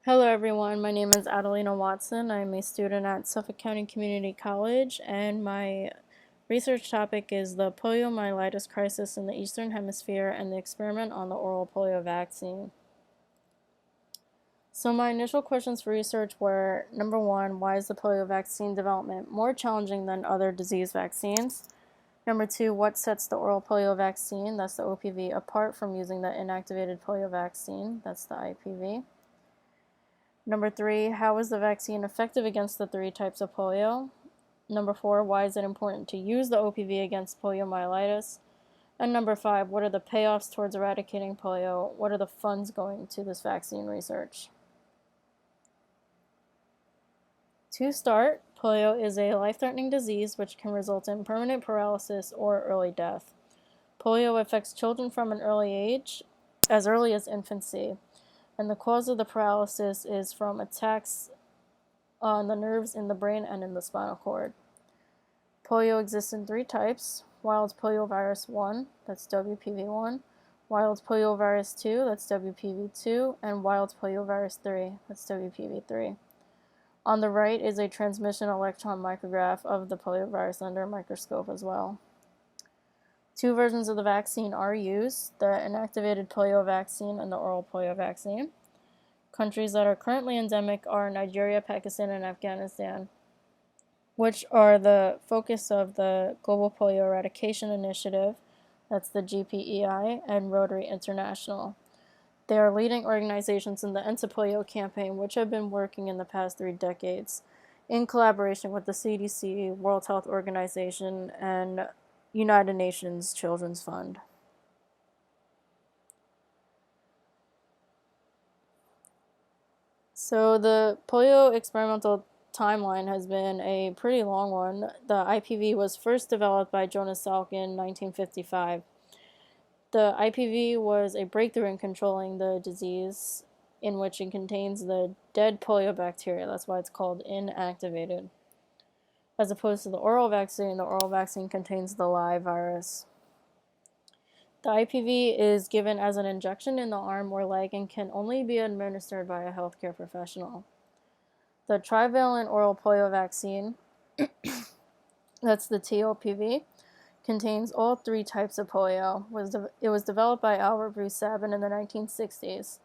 Hello everyone, my name is Adelina Watson. I'm a student at Suffolk County Community College, and my research topic is the poliomyelitis crisis in the Eastern Hemisphere and the experiment on the oral polio vaccine. So my initial questions for research were, number one, why is the polio vaccine development more challenging than other disease vaccines? Number two, what sets the oral polio vaccine, that's the OPV, apart from using the inactivated polio vaccine, that's the IPV? Number three, how is the vaccine effective against the three types of polio? Number four, why is it important to use the OPV against poliomyelitis? And number five, what are the payoffs towards eradicating polio? What are the funds going to this vaccine research? To start, polio is a life-threatening disease which can result in permanent paralysis or early death. Polio affects children from an early age, as early as infancy, and the cause of the paralysis is from attacks on the nerves in the brain and in the spinal cord. Polio exists in three types: wild poliovirus 1, that's WPV1, wild poliovirus 2, that's WPV2, and wild poliovirus 3, that's WPV3. On the right is a transmission electron micrograph of the poliovirus under a microscope as well. Two versions of the vaccine are used, the inactivated polio vaccine and the oral polio vaccine. Countries that are currently endemic are Nigeria, Pakistan, and Afghanistan, which are the focus of the Global Polio Eradication Initiative, that's the GPEI, and Rotary International. They are leading organizations in the End to Polio campaign, which have been working in the past 3 decades in collaboration with the CDC, World Health Organization, and United Nations Children's Fund. So the polio experimental timeline has been a pretty long one. The IPV was first developed by Jonas Salk in 1955. The IPV was a breakthrough in controlling the disease, in which it contains the dead polio bacteria. That's why it's called inactivated. As opposed to the oral vaccine contains the live virus. The IPV is given as an injection in the arm or leg and can only be administered by a healthcare professional. The trivalent oral polio vaccine, that's the TOPV, contains all 3 types of polio. It was developed by Albert Bruce Sabin in the 1960s.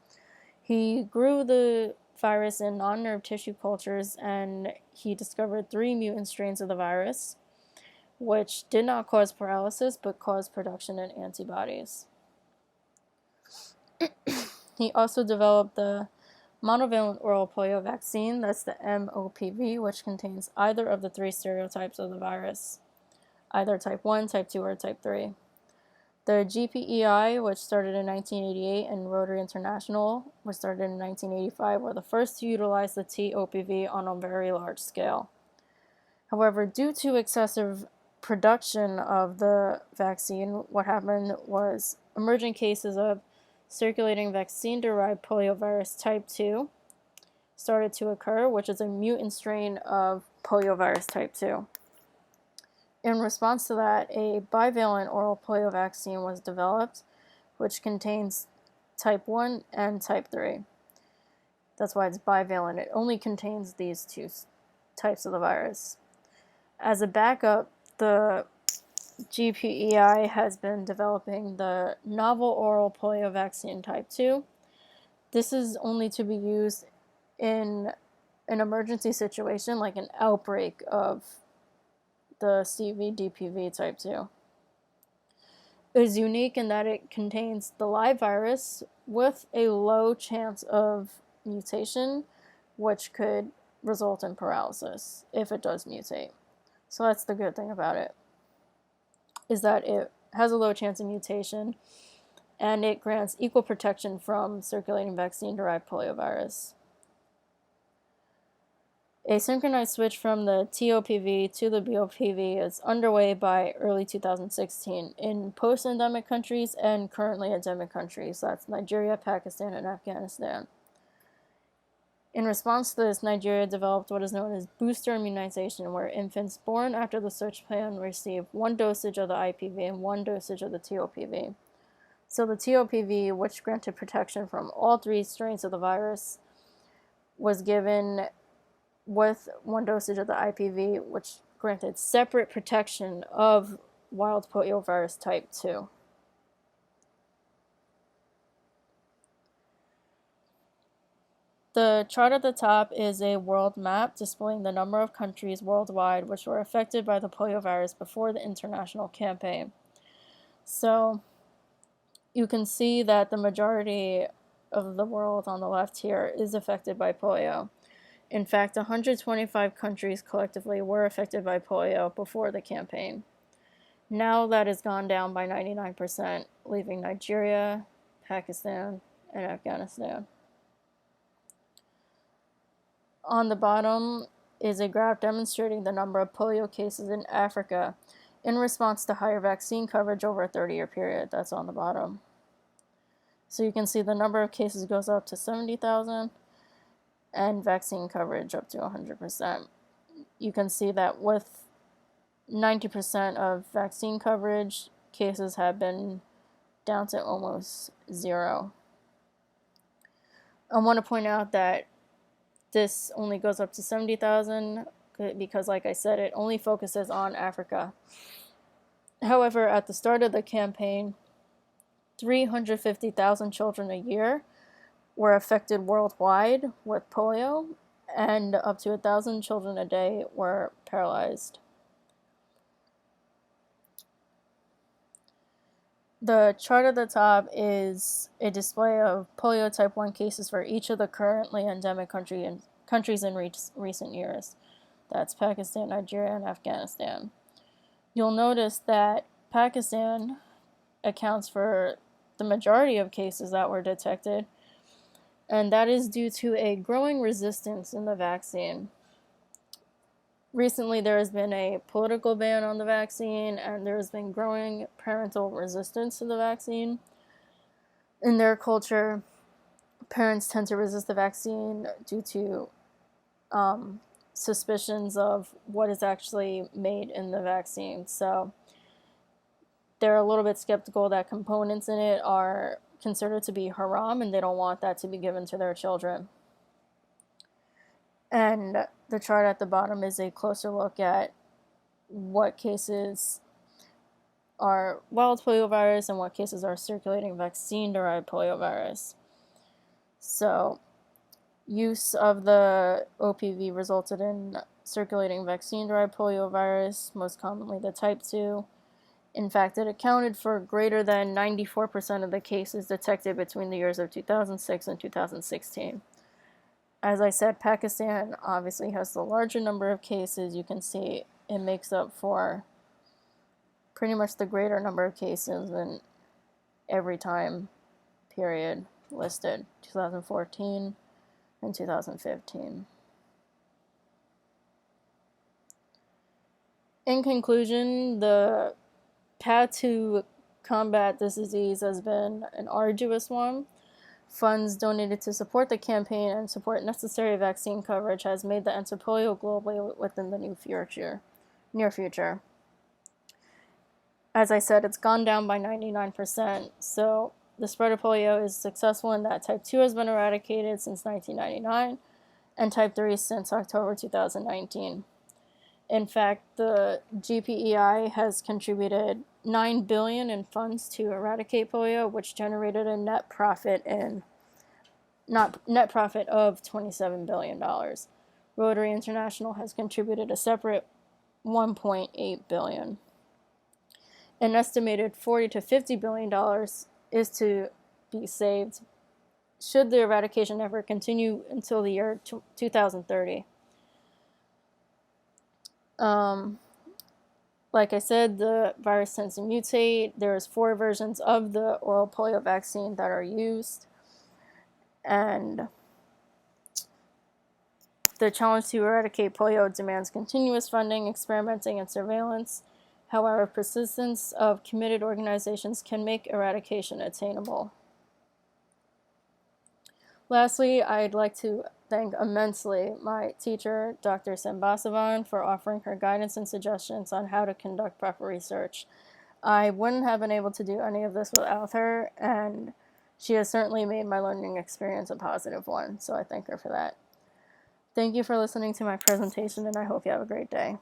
He grew the virus in non-nerve tissue cultures, and he discovered 3 mutant strains of the virus, which did not cause paralysis but caused production of antibodies. He also developed the monovalent oral polio vaccine, that's the MOPV, which contains either of the 3 serotypes of the virus, either type 1, type 2, or type 3. The GPEI, which started in 1988, and Rotary International, was started in 1985, were the first to utilize the TOPV on a very large scale. However, due to excessive production of the vaccine, what happened was emerging cases of circulating vaccine-derived poliovirus type 2 started to occur, which is a mutant strain of poliovirus type 2. In response to that, a bivalent oral polio vaccine was developed, which contains type 1 and type 3. That's why it's bivalent. It only contains these 2 types of the virus. As a backup, the GPEI has been developing the novel oral polio vaccine type 2. This is only to be used in an emergency situation, like an outbreak of the CV-DPV type 2. It is unique in that it contains the live virus with a low chance of mutation, which could result in paralysis if it does mutate. So that's the good thing about it, is that it has a low chance of mutation, and it grants equal protection from circulating vaccine-derived poliovirus. A synchronized switch from the TOPV to the BOPV is underway by early 2016 in post-endemic countries and currently endemic countries. That's Nigeria, Pakistan, and Afghanistan. In response to this, Nigeria developed what is known as booster immunization, where infants born after the switch plan receive 1 dosage of the IPV and 1 dosage of the TOPV. So the TOPV, which granted protection from all 3 strains of the virus, was given with one dosage of the IPV, which granted separate protection of wild poliovirus type 2. The chart at the top is a world map displaying the number of countries worldwide which were affected by the poliovirus before the international campaign. So you can see that the majority of the world on the left here is affected by polio. In fact, 125 countries collectively were affected by polio before the campaign. Now that has gone down by 99%, leaving Nigeria, Pakistan, and Afghanistan. On the bottom is a graph demonstrating the number of polio cases in Africa in response to higher vaccine coverage over a 30-year period. That's on the bottom. So you can see the number of cases goes up to 70,000 and vaccine coverage up to 100%. You can see that with 90% of vaccine coverage, cases have been down to almost zero. I want to point out that this only goes up to 70,000 because, like I said, it only focuses on Africa. However, at the start of the campaign, 350,000 children a year were affected worldwide with polio, and up to 1,000 children a day were paralyzed. The chart at the top is a display of polio type 1 cases for each of the currently endemic countries in recent years. That's Pakistan, Nigeria, and Afghanistan. You'll notice that Pakistan accounts for the majority of cases that were detected, and that is due to a growing resistance in the vaccine. Recently, there has been a political ban on the vaccine, and there has been growing parental resistance to the vaccine. In their culture, parents tend to resist the vaccine due to suspicions of what is actually made in the vaccine. So they're a little bit skeptical that components in it are considered to be haram, and they don't want that to be given to their children. And the chart at the bottom is a closer look at what cases are wild poliovirus and what cases are circulating vaccine-derived poliovirus. So, use of the OPV resulted in circulating vaccine-derived poliovirus, most commonly the type 2. In fact, it accounted for greater than 94% of the cases detected between the years of 2006 and 2016. As I said, Pakistan obviously has the larger number of cases. You can see it makes up for pretty much the greater number of cases in every time period listed, 2014 and 2015. In conclusion, the path to combat this disease has been an arduous one. Funds donated to support the campaign and support necessary vaccine coverage has made the end to polio globally within the near future. As I said, it's gone down by 99%, so the spread of polio is successful in that type 2 has been eradicated since 1999, and type 3 since October 2019. In fact, the GPEI has contributed $9 billion in funds to eradicate polio, which generated a net profit of $27 billion. Rotary International has contributed a separate $1.8 billion. An estimated $40 to $50 billion is to be saved should the eradication effort continue until the year 2030. Like I said, the virus tends to mutate. There's 4 versions of the oral polio vaccine that are used. And the challenge to eradicate polio demands continuous funding, experimenting, and surveillance. However, persistence of committed organizations can make eradication attainable. Lastly, I'd like to thank immensely my teacher, Dr. Sambasivan, for offering her guidance and suggestions on how to conduct proper research. I wouldn't have been able to do any of this without her, and she has certainly made my learning experience a positive one, so I thank her for that. Thank you for listening to my presentation, and I hope you have a great day.